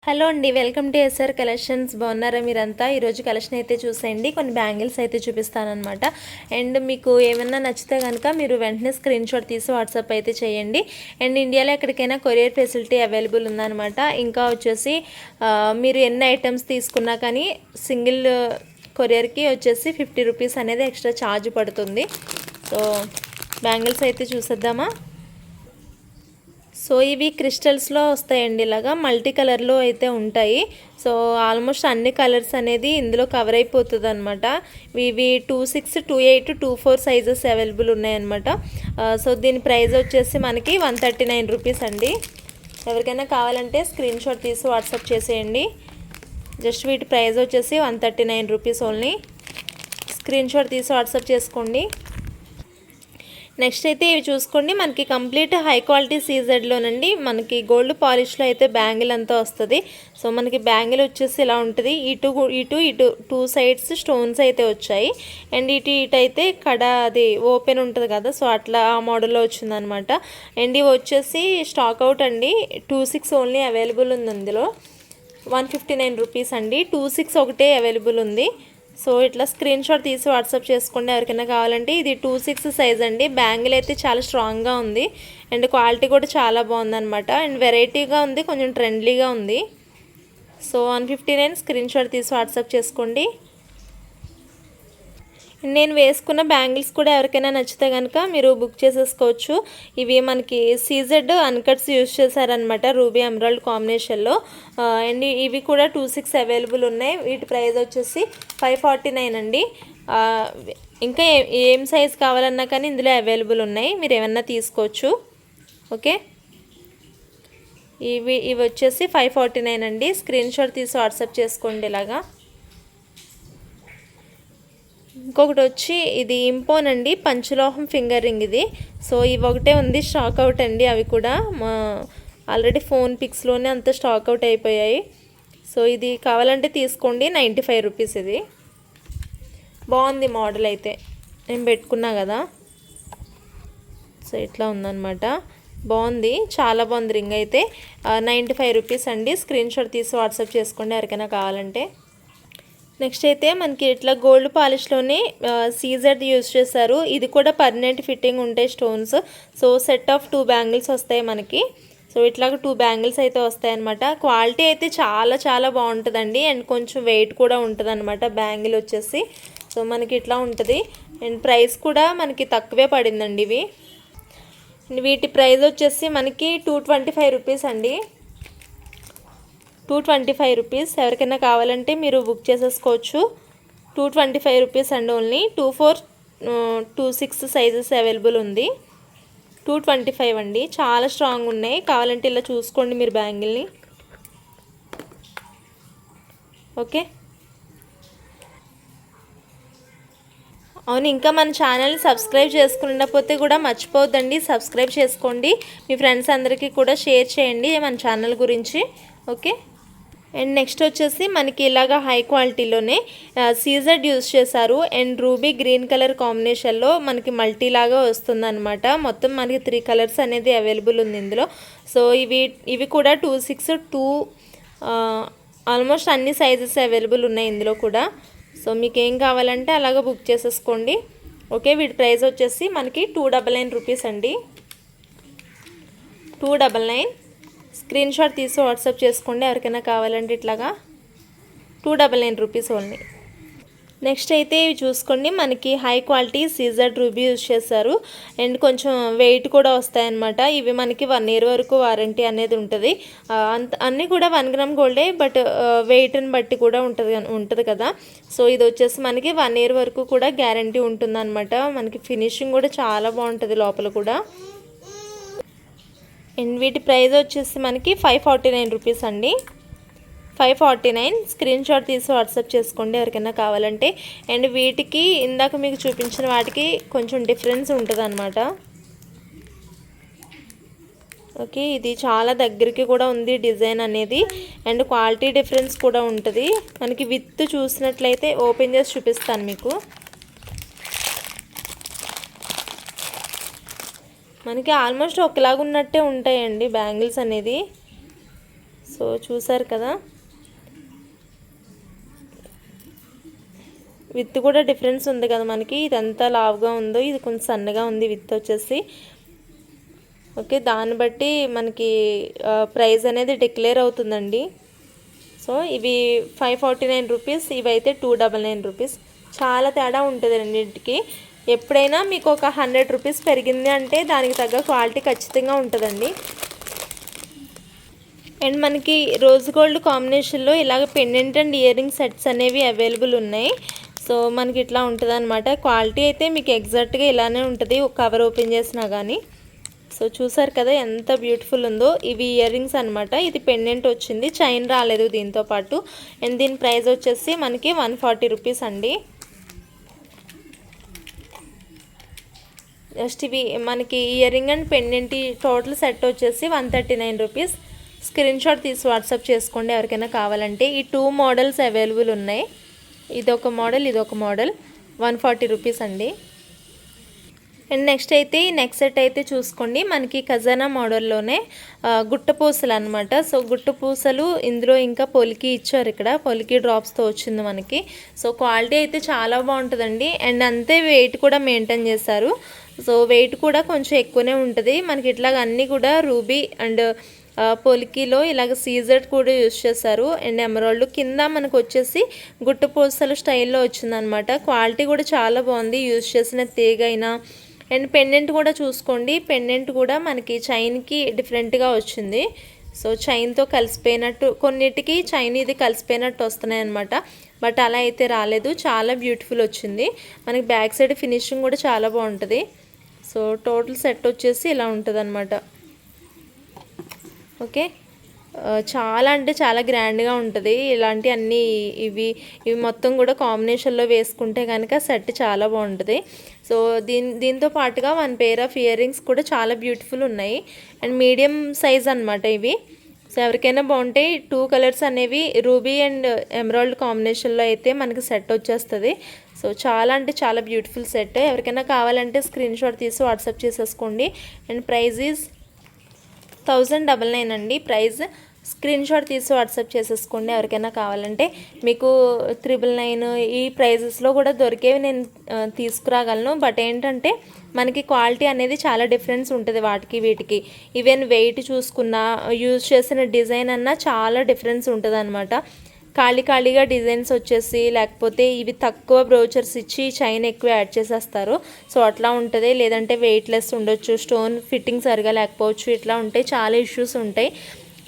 Hello అండి, welcome to SR collections. బాగున్నారా మీరంతా? ఈరోజు కలెక్షన్ అయితే చూసేయండి. కొన్ని బ్యాంగిల్స్ అయితే చూపిస్తానమాట. అండ్ మీకు ఏమన్నా నచ్చితే కనుక మీరు వెంటనే స్క్రీన్ షాట్ తీసి వాట్సాప్ అయితే చేయండి. అండ్ ఇండియాలో ఎక్కడికైనా కొరియర్ ఫెసిలిటీ అవైలబుల్ ఉందన్నమాట. ఇంకా వచ్చేసి మీరు ఎన్ని ఐటమ్స్ తీసుకున్నా కానీ సింగిల్ కొరియర్కి వచ్చేసి 50 రూపీస్ అనేది ఎక్స్ట్రా ఛార్జ్ పడుతుంది. సో బ్యాంగిల్స్ అయితే చూసేద్దామా. సో ఇవి క్రిస్టల్స్లో వస్తాయండి, ఇలాగా మల్టీ కలర్లో అయితే ఉంటాయి. సో ఆల్మోస్ట్ అన్ని కలర్స్ అనేది ఇందులో కవర్ అయిపోతుంది అనమాట. ఇవి 26, 28, 24 సైజెస్ అవైలబుల్ ఉన్నాయన్నమాట. సో దీని ప్రైస్ వచ్చేసి మనకి 139 రూపీస్ అండి. ఎవరికైనా కావాలంటే స్క్రీన్ షాట్ తీసి వాట్సాప్ చేసేయండి. జస్ట్ వీటి ప్రైస్ వచ్చేసి 139 రూపీస్ ఓన్లీ. స్క్రీన్ షాట్ తీసి వాట్సాప్ చేసుకోండి. నెక్స్ట్ అయితే ఇవి చూసుకోండి, మనకి కంప్లీట్ హై క్వాలిటీ సీజెడ్లోనండి. మనకి గోల్డ్ పాలిష్లో అయితే బ్యాంగిల్ అంతా వస్తుంది. సో మనకి బ్యాంగిల్ వచ్చేసి ఇలా ఉంటుంది. ఇటు టూ సైడ్స్ స్టోన్స్ అయితే వచ్చాయి. అండ్ ఇటు అయితే కడ అది ఓపెన్ ఉంటుంది కదా, సో అట్లా ఆ మోడల్లో వచ్చిందనమాట. అండ్ ఇవి వచ్చేసి స్టాక్ అవుట్ అండి. 26 ఓన్లీ అవైలబుల్ ఉంది. అందులో 159 రూపీస్ అండి. 26 ఒకటే అవైలబుల్ ఉంది. సో ఇట్లా స్క్రీన్ షాట్ తీసి వాట్సాప్ చేసుకోండి ఎవరికైనా కావాలంటే. ఇది 26 సైజ్ అండి. బ్యాంగిల్ అయితే చాలా స్ట్రాంగ్గా ఉంది. అండ్ క్వాలిటీ కూడా చాలా బాగుందన్నమాట. అండ్ వెరైటీగా ఉంది, కొంచెం ట్రెండ్లీగా ఉంది. సో 159 స్క్రీన్ షాట్ తీసి వాట్సాప్ చేసుకోండి. నేను వేసుకున్న బ్యాంగిల్స్ కూడా ఎవరికైనా నచ్చితే కనుక మీరు బుక్ చేసేసుకోవచ్చు. ఇవి మనకి సీజెడ్ అన్కట్స్ యూజ్ చేశారనమాట, రూబీ ఎమరాల్డ్ కాంబినేషన్లో. అండ్ ఇవి కూడా 26 అవైలబుల్ ఉన్నాయి. వీటి ప్రైస్ వచ్చేసి 549 అండి. ఇంకా ఏం సైజ్ కావాలన్నా కానీ ఇందులో అవైలబుల్ ఉన్నాయి, మీరు ఏమన్నా తీసుకోవచ్చు. ఓకే, ఇవి వచ్చేసి 549 అండి. స్క్రీన్ షాట్ తీసి వాట్సాప్ చేసుకోండి ఇలాగా. ఇంకొకటి వచ్చి ఇది ఇంపోన్ అండి, పంచలోహం ఫింగర్ రింగ్ ఇది. సో ఇవి ఒకటే ఉంది స్టాక్ అవుట్ అండి. అవి కూడా ఆల్రెడీ ఫోన్ పిక్స్లోనే అంత స్టాక్ అవుట్ అయిపోయాయి. సో ఇది కావాలంటే తీసుకోండి. 95 రూపీస్. ఇది బాగుంది మోడల్ అయితే, నేను పెట్టుకున్నా కదా. సో ఇట్లా ఉందన్నమాట, బాగుంది, చాలా బాగుంది రింగ్ అయితే. 95 రూపీస్ అండి. స్క్రీన్ షాట్ తీసి వాట్సాప్ చేసుకోండి ఎవరికైనా కావాలంటే. నెక్స్ట్ అయితే మనకి ఇట్లా గోల్డ్ పాలిష్లోనే సీజెడ్ యూజ్ చేశారు. ఇది కూడా పర్మనెంట్ ఫిట్టింగ్ ఉంటాయి stones. So set of 2 bangles వస్తాయి మనకి. సో ఇట్లాగ 2 బ్యాంగిల్స్ అయితే వస్తాయన్నమాట. క్వాలిటీ అయితే చాలా చాలా బాగుంటుందండి. అండ్ కొంచెం వెయిట్ కూడా ఉంటుంది అనమాట బ్యాంగిల్ వచ్చేసి. సో మనకి ఇట్లా ఉంటుంది. అండ్ ప్రైస్ కూడా మనకి తక్కువే పడిందండి ఇవి. వీటి ప్రైస్ వచ్చేసి మనకి 225 రూపీస్ అండి. 225 రూపీస్. ఎవరికైనా కావాలంటే మీరు బుక్ చేసేసుకోవచ్చు. 225 రూపీస్ అండి ఓన్లీ. 24, 26 సైజెస్ అవైలబుల్ ఉంది. 225 అండి. చాలా స్ట్రాంగ్ ఉన్నాయి. కావాలంటే ఇలా చూసుకోండి మీరు బ్యాంగిల్ని. ఓకే, అవును, ఇంకా మన ఛానల్ని సబ్స్క్రైబ్ చేసుకున్నపోతే కూడా మర్చిపోవద్దండి, సబ్స్క్రైబ్ చేసుకోండి. మీ ఫ్రెండ్స్ అందరికీ కూడా షేర్ చేయండి మన ఛానల్ గురించి. ఓకే, అండ్ నెక్స్ట్ వచ్చేసి మనకి ఇలాగా హై క్వాలిటీలోనే సీజెడ్ యూజ్ చేశారు. అండ్ రూబీ గ్రీన్ కలర్ కాంబినేషన్లో మనకి మల్టీ లాగా వస్తుందన్నమాట. మొత్తం మనకి 3 కలర్స్ అనేది అవైలబుల్ ఉంది ఇందులో. సో ఇవి కూడా 26, 2 ఆల్మోస్ట్ అన్ని సైజెస్ అవైలబుల్ ఉన్నాయి ఇందులో కూడా. సో మీకు ఏం కావాలంటే అలాగ బుక్ చేసేసుకోండి. ఓకే, వీటి ప్రైస్ వచ్చేసి మనకి 299 రూపీస్ అండి. 299. స్క్రీన్ షాట్ తీసి వాట్సాప్ చేసుకోండి ఎవరికైనా కావాలంటే. ఇట్లాగా 299 రూపీస్ ఓన్లీ. నెక్స్ట్ అయితే ఇవి చూసుకోండి, మనకి high quality CZ ruby use చేశారు. అండ్ కొంచెం వెయిట్ కూడా వస్తాయన్నమాట. ఇవి మనకి 1 ఇయర్ వరకు వారంటీ అనేది ఉంటుంది. అన్నీ కూడా 1 గ్రామ్ గోల్డే, బట్ వెయిట్ని బట్టి కూడా ఉంటుంది కదా. సో ఇది వచ్చేసి మనకి 1 ఇయర్ వరకు కూడా గ్యారంటీ ఉంటుందన్నమాట. మనకి ఫినిషింగ్ కూడా చాలా బాగుంటుంది లోపల కూడా. అండ్ వీటి ప్రైస్ వచ్చేసి మనకి 549 రూపీస్ అండి. 549. స్క్రీన్ షాట్ తీసి వాట్సాప్ చేసుకోండి ఎవరికైనా కావాలంటే. అండ్ వీటికి ఇందాక మీకు చూపించిన వాటికి కొంచెం డిఫరెన్స్ ఉంటుంది అనమాట. ఓకే, ఇది చాలా దగ్గరికి కూడా ఉంది డిజైన్ అనేది. అండ్ క్వాలిటీ డిఫరెన్స్ కూడా ఉంటుంది. మనకి విత్ చూసినట్లయితే ఓపెన్ చేసి చూపిస్తాను మీకు. మనకి ఆల్మోస్ట్ ఒకలాగా ఉన్నట్టే ఉంటాయండి బ్యాంగిల్స్ అనేది. సో చూసారు కదా, విత్ కూడా డిఫరెన్స్ ఉంది కదా మనకి. ఇదంతా లావుగా ఉందో, ఇది కొంచెం సన్నగా ఉంది విత్ వచ్చేసి. ఓకే, దాన్ని బట్టి మనకి ప్రైస్ అనేది డిక్లేర్ అవుతుందండి. సో ఇవి 549 రూపీస్, ఇవైతే 299 రూపీస్. చాలా తేడా ఉంటుంది రెండింటికి. ఎప్పుడైనా మీకు ఒక 100 రూపీస్ పెరిగింది అంటే దానికి తగ్గ క్వాలిటీ ఖచ్చితంగా ఉంటుందండి. అండ్ మనకి రోజ్ గోల్డ్ కాంబినేషన్లో ఇలాగ pendant and ear ring sets అనేవి అవైలబుల్ ఉన్నాయి. సో మనకి ఇట్లా ఉంటుంది అనమాట. క్వాలిటీ అయితే మీకు ఎగ్జాక్ట్గా ఇలానే ఉంటుంది కవర్ ఓపెన్ చేసినా కానీ. సో చూసారు కదా ఎంత బ్యూటిఫుల్ ఉందో. ఇవి ఇయర్ రింగ్స్ అనమాట. ఇది పెండెంట్ వచ్చింది, చైన్ రాలేదు దీంతో పాటు. అండ్ దీని ప్రైస్ వచ్చేసి మనకి 140 రూపీస్ అండి. జస్ట్ ఇవి మనకి ear ring and pendant total set వచ్చేసి 139 రూపీస్. స్క్రీన్ షాట్ తీసి వాట్సాప్ చేసుకోండి ఎవరికైనా కావాలంటే. ఈ 2 మోడల్స్ అవైలబుల్ ఉన్నాయి. ఇదొక మోడల్, ఇదొక మోడల్. 140 రూపీస్ అండి. అండ్ నెక్స్ట్ అయితే ఈ నెక్స్ట్ సెట్ అయితే చూసుకోండి. మనకి ఖజానా మోడల్లోనే గుట్టపూసలు అనమాట. సో గుట్టపూసలు ఇందులో ఇంకా పొలికి ఇచ్చారు, ఇక్కడ పొలికి డ్రాప్స్తో వచ్చింది మనకి. సో క్వాలిటీ అయితే చాలా బాగుంటుందండి. అండ్ అంతే వెయిట్ కూడా మెయింటైన్ చేశారు. సో వెయిట్ కూడా కొంచెం ఎక్కువనే ఉంటుంది మనకి. ఇట్లాగ అన్నీ కూడా రూబీ అండ్ పొలికిలో ఇలాగ సీజర్ కూడా యూజ్ చేశారు. అండ్ ఎమరాల్డ్ కింద మనకు వచ్చేసి గుట్టపూసలు స్టైల్లో వచ్చిందనమాట. క్వాలిటీ కూడా చాలా బాగుంది యూజ్ చేసిన తీగైనా. అండ్ పెండెంట్ కూడా చూసుకోండి, పెండెంట్ కూడా మనకి చైన్కి డిఫరెంట్గా వచ్చింది. సో చైన్తో కలిసిపోయినట్టు, కొన్నిటికి చైన్ ఇది కలిసిపోయినట్టు వస్తున్నాయి అనమాట. బట్ అలా అయితే రాలేదు, చాలా బ్యూటిఫుల్ వచ్చింది మనకి. బ్యాక్ సైడ్ ఫినిషింగ్ కూడా చాలా బాగుంటుంది. సో టోటల్ సెట్ వచ్చేసి ఇలా ఉంటుంది అనమాట. ఓకే, చాలా అంటే చాలా గ్రాండ్గా ఉంటుంది. ఇలాంటి అన్నీ ఇవి మొత్తం కూడా కాంబినేషన్లో వేసుకుంటే కనుక సెట్ చాలా బాగుంటుంది. సో దీంతో పాటుగా 1 పేర్ ఆఫ్ ఇయర్ రింగ్స్ కూడా చాలా బ్యూటిఫుల్ ఉన్నాయి. అండ్ మీడియం సైజ్ అనమాట ఇవి. సో ఎవరికైనా బాగుంటాయి. 2 కలర్స్ అనేవి రూబీ అండ్ ఎమరాల్డ్ కాంబినేషన్లో అయితే మనకి సెట్ వచ్చేస్తుంది. సో చాలా అంటే చాలా బ్యూటిఫుల్ సెట్. ఎవరికైనా కావాలంటే స్క్రీన్ షాట్ తీసి వాట్సాప్ చేసేసుకోండి. అండ్ ప్రైజ్ ఈజ్ 1099 అండి ప్రైస్. స్క్రీన్ షాట్ తీసి వాట్సాప్ చేసేసుకోండి ఎవరికైనా కావాలంటే. మీకు 999 ఈ ప్రైజెస్లో కూడా దొరికేవి నేను తీసుకురాగలను. బట్ ఏంటంటే మనకి క్వాలిటీ అనేది చాలా డిఫరెన్స్ ఉంటుంది వాటికి వీటికి. ఈవెన్ వెయిట్ చూసుకున్నా, యూజ్ చేసిన డిజైన్ అన్నా చాలా డిఫరెన్స్ ఉంటుంది అనమాట. ఖాళీగా డిజైన్స్ వచ్చేసి, లేకపోతే ఇవి తక్కువ బ్రోచర్స్ ఇచ్చి చైన్ ఎక్కువ యాడ్ చేసేస్తారు. సో అట్లా ఉంటుంది. లేదంటే వెయిట్లెస్ ఉండొచ్చు, స్టోన్ ఫిట్టింగ్ సరిగా లేకపోవచ్చు, ఇట్లా ఉంటాయి, చాలా ఇష్యూస్ ఉంటాయి.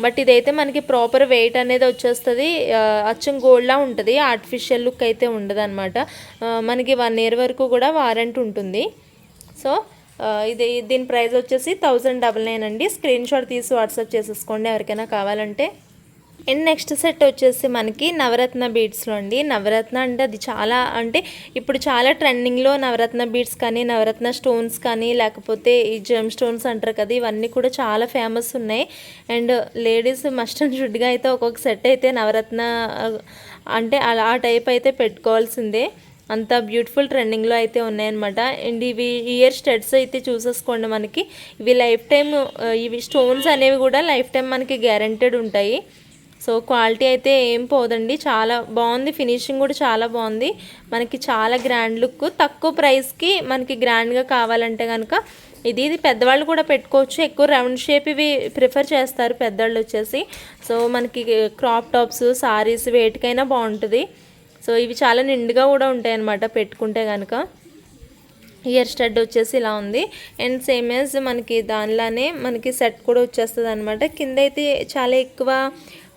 బట్ ఇదైతే మనకి ప్రాపర్ వెయిట్ అనేది వచ్చేస్తుంది. అచ్చం గోల్డ్లా ఉంటుంది, ఆర్టిఫిషియల్ లుక్ అయితే ఉండదు అనమాట. మనకి 1 ఇయర్ వరకు కూడా వారంటీ ఉంటుంది. సో దీని ప్రైస్ వచ్చేసి 1099 అండి. స్క్రీన్ షాట్ తీసి వాట్సాప్ చేసేసుకోండి ఎవరికైనా కావాలంటే. అండ్ నెక్స్ట్ సెట్ వచ్చేసి మనకి నవరత్న బీడ్స్లో అండి. నవరత్న అంటే అది చాలా అంటే ఇప్పుడు చాలా ట్రెండింగ్లో నవరత్న బీడ్స్ కానీ, నవరత్న స్టోన్స్ కానీ, లేకపోతే ఈ జెమ్ స్టోన్స్ అంటారు కదా, ఇవన్నీ కూడా చాలా ఫేమస్ ఉన్నాయి. అండ్ లేడీస్ మస్ట్ అండ్ షుడ్గా అయితే ఒక్కొక్క సెట్ అయితే నవరత్న అంటే అలా ఆ టైప్ అయితే పెట్టుకోవాల్సిందే. అంత బ్యూటిఫుల్ ట్రెండింగ్లో అయితే ఉన్నాయన్నమాట. అండ్ ఇవి ఇయర్ స్టడ్స్ అయితే చూసేసుకోండి మనకి. ఇవి లైఫ్ టైం, ఇవి స్టోన్స్ అనేవి కూడా లైఫ్ టైం మనకి గ్యారెంటెడ్ ఉంటాయి. సో క్వాలిటీ అయితే ఏం పోదండి, చాలా బాగుంది. ఫినిషింగ్ కూడా చాలా బాగుంది మనకి. చాలా గ్రాండ్ లుక్, తక్కువ ప్రైస్కి మనకి గ్రాండ్గా కావాలంటే కనుక ఇది పెద్దవాళ్ళు కూడా పెట్టుకోవచ్చు. ఎక్కువ రౌండ్ షేప్ ఇవి ప్రిఫర్ చేస్తారు పెద్దవాళ్ళు వచ్చేసి. సో మనకి క్రాప్ టాప్స్, సారీస్ వేటికైనా బాగుంటుంది. సో ఇవి చాలా నిండుగా కూడా ఉంటాయి అన్నమాట పెట్టుకుంటే కనుక. ఇయర్ స్టడ్ వచ్చేసి ఇలా ఉంది. అండ్ సేమ్ యాజ్ మనకి దానిలానే మనకి సెట్ కూడా వచ్చేస్తుంది అనమాట. కింద అయితే చాలా ఎక్కువ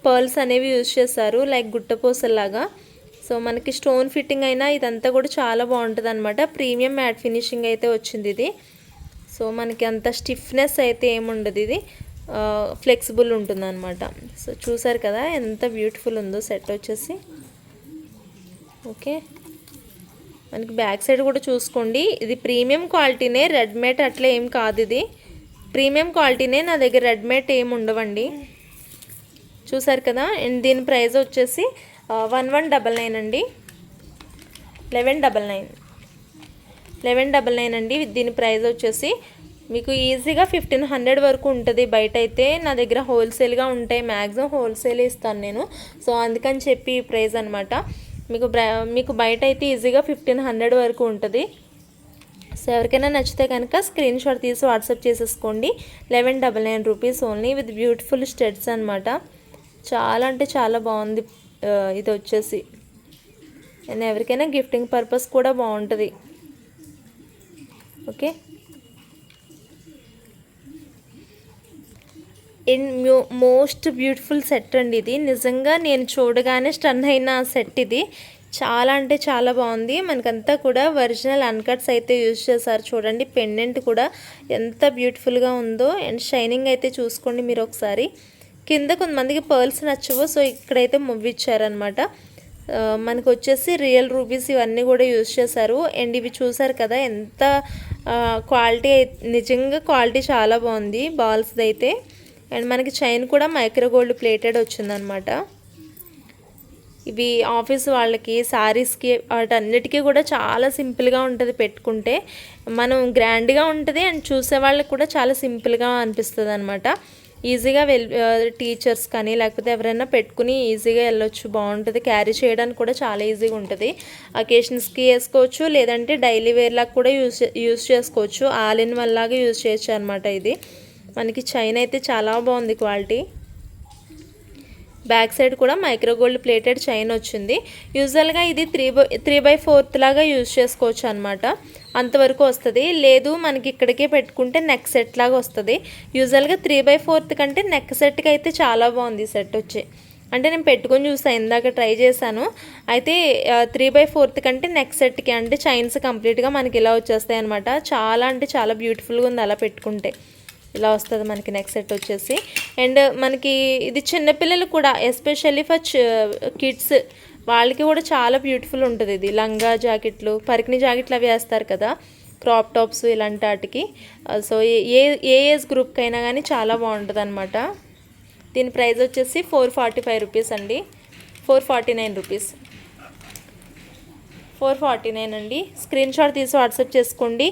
పర్ల్స్ అనేవి యూజ్ చేస్తారు, లైక్ గుట్టపూసల్లాగా. సో మనకి స్టోన్ ఫిట్టింగ్ అయినా ఇదంతా కూడా చాలా బాగుంటుంది అనమాట. ప్రీమియం మ్యాట్ ఫినిషింగ్ అయితే వచ్చింది ఇది. సో మనకి అంత స్టిఫ్నెస్ అయితే ఏముండదు, ఇది ఫ్లెక్సిబుల్ ఉంటుంది అనమాట. సో చూసారు కదా ఎంత బ్యూటిఫుల్ ఉందో సెట్ వచ్చేసి. ఓకే, మనకి బ్యాక్ సైడ్ కూడా చూసుకోండి. ఇది ప్రీమియం క్వాలిటీనే, రెడ్ మేట్ అట్లా ఏం కాదు, ఇది ప్రీమియం క్వాలిటీనే. నా దగ్గర రెడ్ మేట్ ఏమి ఉండవండి. చూసారు కదా. అండ్ దీని ప్రైస్ వచ్చేసి 1199 అండి. 1199 అండి. దీని ప్రైస్ వచ్చేసి మీకు ఈజీగా 1500 వరకు ఉంటుంది. బయట అయితే నా దగ్గర హోల్సేల్గా ఉంటాయి, మ్యాక్సిమం హోల్సేల్ ఇస్తాను నేను. సో అందుకని చెప్పి ఈ ప్రైస్ అనమాట. మీకు బయట అయితే ఈజీగా 1500 వరకు ఉంటుంది. సో ఎవరికైనా నచ్చితే కనుక స్క్రీన్ షాట్ తీసి వాట్సాప్ చేసేసుకోండి. 1199 రూపీస్ ఓన్లీ విత్ బ్యూటిఫుల్ స్టెడ్స్ అనమాట. చాలా అంటే చాలా బాగుంది. ఇది వచ్చేసి అండ్ ఎవరికైనా గిఫ్టింగ్ పర్పస్ కూడా బాగుంటుంది. ఓకే, మోస్ట్ బ్యూటిఫుల్ సెట్ అండి ఇది. నిజంగా నేను చూడగానే స్టన్ అయిన సెట్ ఇది. చాలా అంటే చాలా బాగుంది. మనకంతా కూడా ఒరిజినల్ అన్కట్స్ అయితే యూజ్ చేశారు. చూడండి పెండెంట్ కూడా ఎంత బ్యూటిఫుల్గా ఉందో. అండ్ షైనింగ్ అయితే చూసుకోండి మీరు ఒకసారి. కింద కొంతమందికి పర్ల్స్ నచ్చవు, సో ఇక్కడైతే ఇచ్చారనమాట. మనకు వచ్చేసి రియల్ రూబీస్ ఇవన్నీ కూడా యూజ్ చేశారు. అండ్ ఇవి చూసారు కదా ఎంత క్వాలిటీ, నిజంగా క్వాలిటీ చాలా బాగుంది బాల్స్ది అయితే. అండ్ మనకి చైన్ కూడా మైక్రో గోల్డ్ ప్లేటెడ్ వచ్చిందనమాట. ఇవి ఆఫీస్ వాళ్ళకి, శారీస్కి, వాటన్నిటికీ కూడా చాలా సింపుల్గా ఉంటుంది పెట్టుకుంటే. మనం గ్రాండ్గా ఉంటుంది అండ్ చూసే వాళ్ళకి కూడా చాలా సింపుల్గా అనిపిస్తుంది అనమాట. ఈజీగా టీచర్స్ కానీ లేకపోతే ఎవరైనా పెట్టుకుని ఈజీగా వెళ్ళొచ్చు, బాగుంటుంది. క్యారీ చేయడానికి కూడా చాలా ఈజీగా ఉంటుంది. అకేషన్స్కి వేసుకోవచ్చు, లేదంటే డైలీ వేర్లాగా కూడా యూజ్ చేసుకోవచ్చు. ఆల్ ఇన్ వన్ లాగా యూజ్ చేయొచ్చు అనమాట. ఇది మనకి చైన్ అయితే చాలా బాగుంది క్వాలిటీ. బ్యాక్ సైడ్ కూడా మైక్రో గోల్డ్ ప్లేటెడ్ చైన్ వచ్చింది. యూజువల్గా ఇది 3/4 లాగా యూజ్ చేసుకోవచ్చు అనమాట. అంతవరకు వస్తుంది. లేదు మనకి ఇక్కడికే పెట్టుకుంటే నెక్ సెట్ లాగా వస్తుంది. యూజువల్గా 3/4 కంటే నెక్ సెట్కి అయితే చాలా బాగుంది ఈ సెట్ వచ్చి. అంటే నేను పెట్టుకొని చూసాను, ఇందాక ట్రై చేశాను. అయితే 3/4 కంటే నెక్ సెట్కి అంటే చైన్స్ కంప్లీట్గా మనకి ఇలా వచ్చేస్తాయి అనమాట. చాలా అంటే చాలా బ్యూటిఫుల్గా ఉంది అలా పెట్టుకుంటే. ఇలా వస్తుంది మనకి నెక్ సెట్ వచ్చేసి. అండ్ మనకి ఇది చిన్నపిల్లలు కూడా, ఎస్పెషల్లీ ఫర్ కిడ్స్ వాళ్ళకి కూడా చాలా బ్యూటిఫుల్ ఉంటుంది ఇది. లంగా జాకెట్లు, పరికిణి జాకెట్లు అవి వేస్తారు కదా, క్రాప్ టాప్స్ ఇలాంటి వాటికి. సో ఏ ఏజ్ గ్రూప్కి అయినా కానీ చాలా బాగుంటుంది అనమాట. దీని ప్రైస్ వచ్చేసి 445 రూపీస్ అండి. 449 రూపీస్, 449 అండి. స్క్రీన్ షాట్ తీసి వాట్సాప్ చేసుకోండి.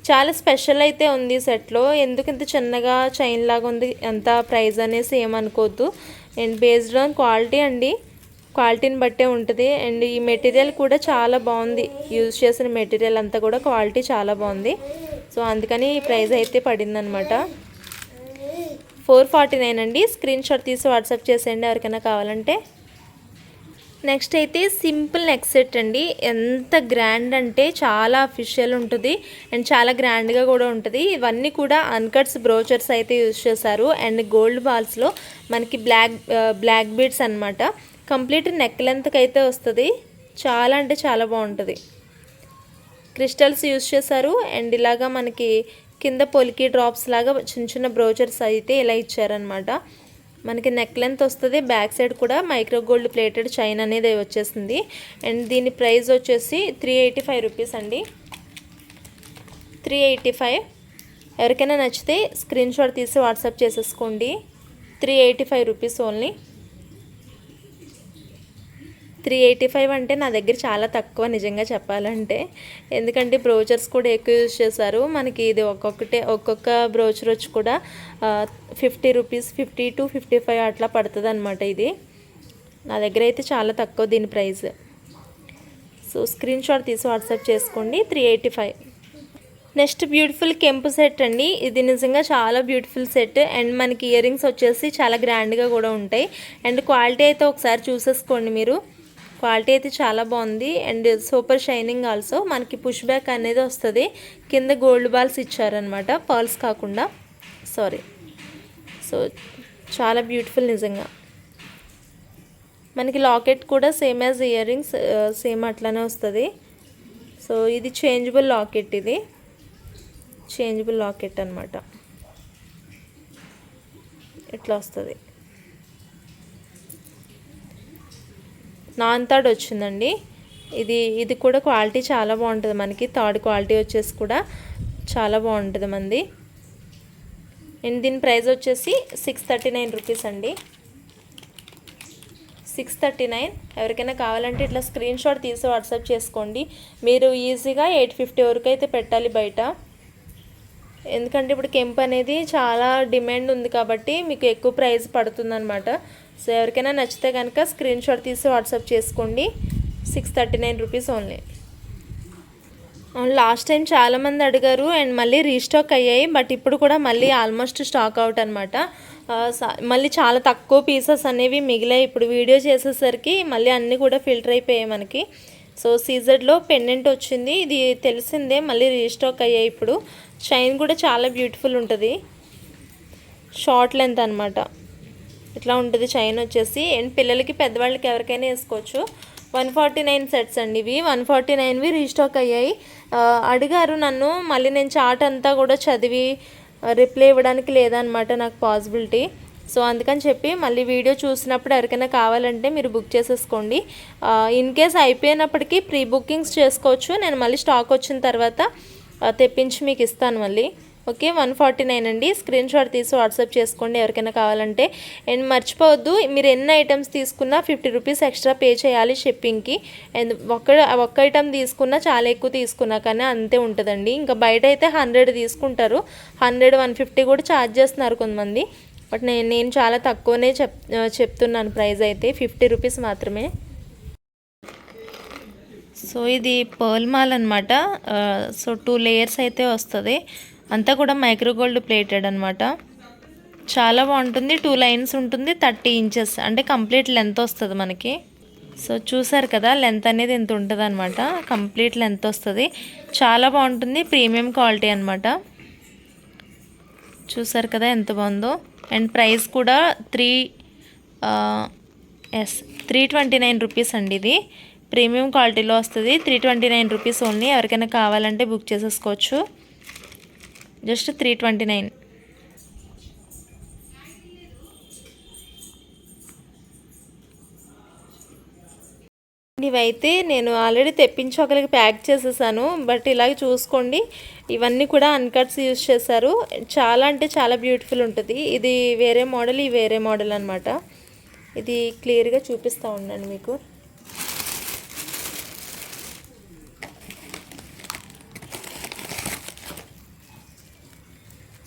చాలా స్పెషల్ అయితే ఉంది సెట్లో. ఎందుకు ఇంత చిన్నగా చైన్ లాగా ఉంది, ఎంత ప్రైస్ అనేసి ఏమనుకోవద్దు. అండ్ బేస్డ్ ఆన్ క్వాలిటీ అండి, క్వాలిటీని బట్టే ఉంటుంది. అండ్ ఈ మెటీరియల్ కూడా చాలా బాగుంది. యూజ్ చేసిన మెటీరియల్ అంతా కూడా క్వాలిటీ చాలా బాగుంది. సో అందుకని ఈ ప్రైస్ అయితే పడిందనమాట. 449 అండి. స్క్రీన్ షాట్ తీసి వాట్సాప్ చేసేయండి ఎవరికైనా కావాలంటే. నెక్స్ట్ అయితే సింపుల్ నెక్ సెట్ అండి. ఎంత గ్రాండ్ అంటే చాలా అఫీషియల్ ఉంటుంది అండ్ చాలా గ్రాండ్గా కూడా ఉంటుంది. ఇవన్నీ కూడా అన్కట్స్ బ్రోచర్స్ అయితే యూజ్ చేశారు. అండ్ గోల్డ్ బాల్స్లో మనకి బ్లాక్ బీడ్స్ అనమాట. కంప్లీట్ నెక్ లెంత్కి అయితే వస్తుంది. చాలా అంటే చాలా బాగుంటుంది. క్రిస్టల్స్ యూజ్ చేశారు. అండ్ ఇలాగా మనకి కింద పొలికి డ్రాప్స్ లాగా చిన్న చిన్న బ్రోచర్స్ అయితే ఇలా ఇచ్చారనమాట. మనకి నెక్ లెంత్ వస్తుంది. బ్యాక్ సైడ్ కూడా మైక్రో గోల్డ్ ప్లేటెడ్ చైన్ అనేది వచ్చేసింది. అండ్ దీని ప్రైస్ వచ్చేసి 385 రూపీస్ అండి. 385. ఎవరికైనా నచ్చితే స్క్రీన్ షాట్ తీసి వాట్సాప్ చేసేసుకోండి. 385 రూపీస్ ఓన్లీ. 385 అంటే నా దగ్గర చాలా తక్కువ నిజంగా చెప్పాలంటే. ఎందుకంటే బ్రోచర్స్ కూడా ఎక్కువ యూజ్ చేశారు. మనకి ఇది ఒక్కొక్క బ్రోచర్ వచ్చి కూడా 50 రూపీస్, 50 to 55 అట్లా పడుతుంది అనమాట. ఇది నా దగ్గర అయితే చాలా తక్కువ దీని ప్రైస్. సో స్క్రీన్ షాట్ తీసి వాట్సాప్ చేసుకోండి. 385. నెక్స్ట్ బ్యూటిఫుల్ కెంపు సెట్ అండి. ఇది నిజంగా చాలా బ్యూటిఫుల్ సెట్. అండ్ మనకి ఇయర్ రింగ్స్ వచ్చేసి చాలా గ్రాండ్గా కూడా ఉంటాయి. అండ్ క్వాలిటీ అయితే ఒకసారి చూసేసుకోండి మీరు. క్వాలిటీ అయితే చాలా బాగుంది. And super shining also. మనకి పుష్ బ్యాక్ అనేది వస్తుంది. కింద గోల్డ్ బాల్స్ ఇచ్చారనమాట, పర్ల్స్ కాకుండా. సారీ. సో చాలా బ్యూటిఫుల్ నిజంగా. మనకి లాకెట్ కూడా same as ear rings, same అట్లానే వస్తుంది. సో ఇది చేంజబుల్ లాకెట్, ఇది చేంజబుల్ లాకెట్ అనమాట. ఇట్లా వస్తుంది. నాన్ థర్డ్ వచ్చిందండి. ఇది కూడా క్వాలిటీ చాలా బాగుంటుంది. మనకి థర్డ్ క్వాలిటీ వచ్చేసి కూడా చాలా బాగుంటుంది మంది. అండ్ దీని ప్రైస్ వచ్చేసి 639 రూపీస్ అండి. 639. ఎవరికైనా కావాలంటే ఇట్లా స్క్రీన్ షాట్ తీసి వాట్సాప్ చేసుకోండి. మీరు ఈజీగా 850 వరకు అయితే పెట్టాలి బయట. ఎందుకంటే ఇప్పుడు కెంపు అనేది చాలా డిమాండ్ ఉంది కాబట్టి మీకు ఎక్కువ ప్రైస్ పడుతుందన్నమాట. సో ఎవరికైనా నచ్చితే కనుక స్క్రీన్ షాట్ తీసి వాట్సాప్ చేసుకోండి. 639 రూపీస్ ఓన్లీ. లాస్ట్ టైం చాలామంది అడిగారు అండ్ మళ్ళీ రీస్టాక్ అయ్యాయి. బట్ ఇప్పుడు కూడా మళ్ళీ ఆల్మోస్ట్ స్టాక్ అవుట్ అనమాట. మళ్ళీ చాలా తక్కువ పీసెస్ అనేవి మిగిలాయి. ఇప్పుడు వీడియో చేసేసరికి మళ్ళీ అన్నీ కూడా ఫిల్టర్ అయిపోయాయి మనకి. సో సీజెడ్లో పెండెంట్ వచ్చింది, ఇది తెలిసిందే, మళ్ళీ రీస్టాక్ అయ్యాయి. ఇప్పుడు చైన్ కూడా చాలా బ్యూటిఫుల్ ఉంటుంది, షార్ట్ లెంత్ అనమాట. ఇట్లా ఉంటుంది చైన్ వచ్చేసి. అండ్ పిల్లలకి పెద్దవాళ్ళకి ఎవరికైనా వేసుకోవచ్చు. 149 సెట్స్ అండి ఇవి. 149వి రీస్టాక్ అయ్యాయి. అడిగారు నన్ను, మళ్ళీ నేను చార్ట్ అంతా కూడా చదివి రిప్లై ఇవ్వడానికి లేదనమాట నాకు పాసిబిలిటీ. సో అందుకని చెప్పి మళ్ళీ వీడియో చూసినప్పుడు ఎవరికైనా కావాలంటే మీరు బుక్ చేసేసుకోండి. ఇన్ కేస్ అయిపోయినప్పటికీ ప్రీ బుకింగ్స్ చేసుకోవచ్చు. నేను మళ్ళీ స్టాక్ వచ్చిన తర్వాత తెప్పించి మీకు ఇస్తాను మళ్ళీ. ఓకే, 149 అండి. స్క్రీన్ షాట్ తీసి వాట్సాప్ చేసుకోండి ఎవరికైనా కావాలంటే. అండ్ మర్చిపోవద్దు, మీరు ఎన్ని ఐటమ్స్ తీసుకున్నా 50 రూపీస్ ఎక్స్ట్రా పే చేయాలి షిప్పింగ్కి. అండ్ ఒక్క ఐటమ్ తీసుకున్నా, చాలా ఎక్కువ తీసుకున్నా కానీ అంతే ఉంటుందండి. ఇంకా బయట అయితే 100 తీసుకుంటారు, 100, 150 కూడా ఛార్జ్ చేస్తున్నారు కొంతమంది. బట్ నేను చాలా తక్కువనే చెప్తున్నాను ప్రైస్ అయితే, 50 రూపీస్ మాత్రమే. సో ఇది పర్ల్ మాల్ అనమాట. సో 2 లేయర్స్ అయితే వస్తుంది, అంతా కూడా మైక్రో గోల్డ్ ప్లేటెడ్ అనమాట. చాలా బాగుంటుంది. 2 లైన్స్ ఉంటుంది, 30 ఇంచెస్ అంటే కంప్లీట్ లెంత్ వస్తుంది మనకి. సో చూసారు కదా, లెంత్ అనేది ఎంత ఉంటుంది అనమాట, కంప్లీట్ లెంత్ వస్తుంది. చాలా బాగుంటుంది, ప్రీమియం క్వాలిటీ అనమాట. చూసారు కదా ఎంత బాగుందో. అండ్ ప్రైస్ కూడా 329 రూపీస్ అండి. ఇది ప్రీమియం క్వాలిటీలో వస్తుంది, 329 రూపీస్ ఓన్లీ. ఎవరికైనా కావాలంటే బుక్ చేసేసుకోవచ్చు, జస్ట్ 329. ఇవైతే నేను ఆల్రెడీ తెప్పించి ఒకరికి ప్యాక్ చేసేసాను. బట్ ఇలాగ చూసుకోండి, ఇవన్నీ కూడా అన్కట్స్ యూజ్ చేశారు. చాలా అంటే చాలా బ్యూటిఫుల్ ఉంటుంది. ఇది వేరే మోడల్, ఇది వేరే మోడల్ అనమాట. ఇది క్లియర్గా చూపిస్తూ ఉన్నాను మీకు.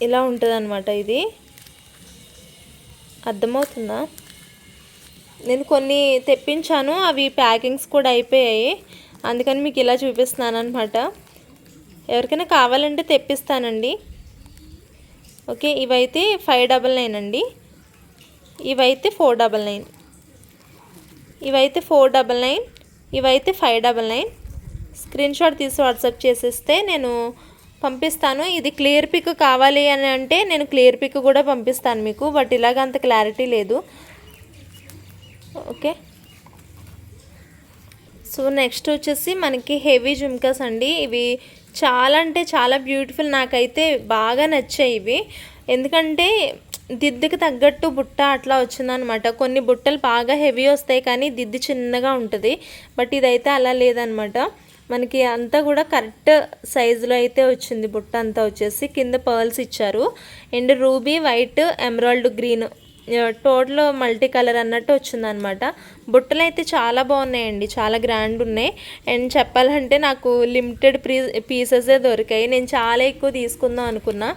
ఇలా ఉంటుంది అనమాట. ఇది అర్థమవుతుందా? నేను కొన్ని తెప్పించాను, అవి ప్యాకింగ్స్ కూడా అయిపోయాయి, అందుకని మీకు ఇలా చూపిస్తున్నాను అనమాట. ఎవరికైనా కావాలంటే తెప్పిస్తానండి. ఓకే, ఇవైతే 599 అండి. ఇవైతే 499, ఇవైతే 499, ఇవైతే 599. స్క్రీన్ షాట్ తీసి వాట్సాప్ చేసేస్తే నేను పంపిస్తాను. ఇది క్లియర్ పిక్ కావాలి అని అంటే నేను క్లియర్ పిక్ కూడా పంపిస్తాను మీకు. బట్ ఇలాగ అంత క్లారిటీ లేదు. ఓకే, సో నెక్స్ట్ వచ్చేసి మనకి హెవీ జుమ్కాస్ అండి. ఇవి చాలా అంటే చాలా బ్యూటిఫుల్, నాకైతే బాగా నచ్చాయి ఇవి. ఎందుకంటే దిద్దుకి తగ్గట్టు బుట్ట అట్లా వచ్చిందనమాట. కొన్ని బుట్టలు బాగా హెవీ వస్తాయి కానీ దిద్దు చిన్నగా ఉంటుంది. బట్ ఇదైతే అలా లేదనమాట, మనకి అంతా కూడా కరెక్ట్ సైజులో అయితే వచ్చింది. బుట్ట అంతా వచ్చేసి కింద పర్ల్స్ ఇచ్చారు. And ruby, white, emerald green, total multi colour అన్నట్టు వచ్చిందనమాట. బుట్టలు అయితే చాలా బాగున్నాయండి, చాలా గ్రాండ్ ఉన్నాయి. అండ్ చెప్పాలంటే నాకు లిమిటెడ్ పీసెసే దొరికాయి. నేను చాలా ఎక్కువ తీసుకుందాం అనుకున్నా,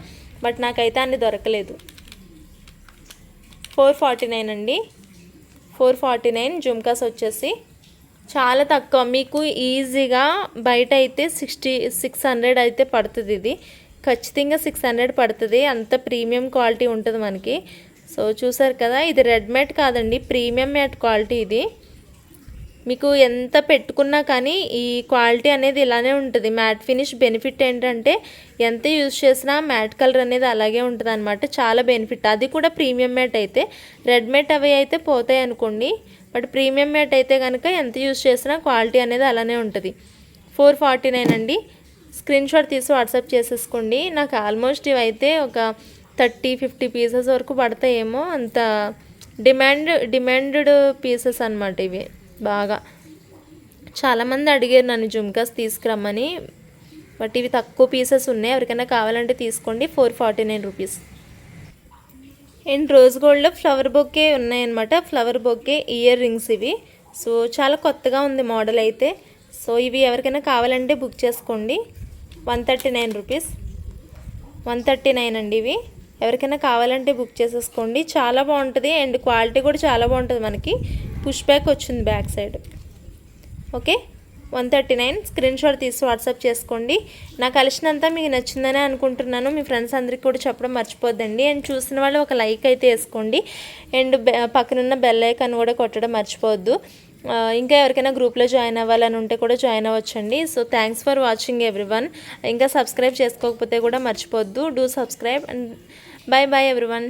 బట్ నాకైతే అన్ని దొరకలేదు. 449 అండి, 449 జుమ్కాస్ వచ్చేసి చాలా తక్కువ. మీకు ఈజీగా బయట అయితే 600 అయితే పడుతుంది. ఇది ఖచ్చితంగా 600 పడుతుంది, అంత ప్రీమియం క్వాలిటీ ఉంటుంది మనకి. సో చూసారు కదా, ఇది రెడ్ మ్యాట్ కాదండి, ప్రీమియం మ్యాట్ క్వాలిటీ. ఇది మీకు ఎంత పెట్టుకున్నా కానీ ఈ క్వాలిటీ అనేది ఇలానే ఉంటుంది. మ్యాట్ ఫినిష్ బెనిఫిట్ ఏంటంటే ఎంత యూజ్ చేసినా మ్యాట్ కలర్ అనేది అలాగే ఉంటుంది అనమాట. చాలా బెనిఫిట్. అది కూడా ప్రీమియం మ్యాట్ అయితే. రెడ్ మ్యాట్ అవి అయితే పోతాయి అనుకోండి, బట్ ప్రీమియం మ్యాట్ అయితే కనుక ఎంత యూజ్ చేసినా క్వాలిటీ అనేది అలానే ఉంటుంది. 449 అండి. స్క్రీన్ షాట్ తీసి వాట్సాప్ చేసేసుకోండి. నాకు ఆల్మోస్ట్ ఇవైతే ఒక 30-50 పీసెస్ వరకు పడతాయేమో, అంత డిమాండెడ్ పీసెస్ అనమాట ఇవి. బాగా చాలామంది అడిగారు నన్ను జుమ్కాస్ తీసుకురమ్మని, బట్ ఇవి తక్కువ పీసెస్ ఉన్నాయి. ఎవరికైనా కావాలంటే తీసుకోండి. 449 రూపీస్. అండ్ రోజ్ గోల్డ్లో ఫ్లవర్ బొకే ఉన్నాయన్నమాట. ఫ్లవర్ బొకే ఇయర్ రింగ్స్ ఇవి. సో చాలా కొత్తగా ఉంది మోడల్ అయితే. సో ఇవి ఎవరికైనా కావాలంటే బుక్ చేసుకోండి. 139 రూపీస్. 139 అండి ఇవి. ఎవరికైనా కావాలంటే బుక్ చేసేసుకోండి. చాలా బాగుంటుంది అండ్ క్వాలిటీ కూడా చాలా బాగుంటుంది. మనకి పుష్ బ్యాక్ వచ్చింది back side. Okay, 139 screen shot తీసి వాట్సాప్ చేసుకోండి. నా కలెక్షన్ అంతా మీకు నచ్చిందని అనుకుంటున్నాను. మీ ఫ్రెండ్స్ అందరికీ కూడా చెప్పడం మర్చిపోద్దండి. అండ్ చూసిన వాళ్ళు ఒక లైక్ అయితే వేసుకోండి. అండ్ పక్కనున్న బెల్ ఐకాన్ కూడా కొట్టడం మర్చిపోవద్దు. ఇంకా ఎవరికైనా గ్రూప్లో జాయిన్ అవ్వాలని ఉంటే కూడా జాయిన్ అవ్వచ్చండి. So thanks for watching everyone. ఇంకా సబ్స్క్రైబ్ చేసుకోకపోతే కూడా మర్చిపోవద్దు. Do subscribe and bye bye everyone.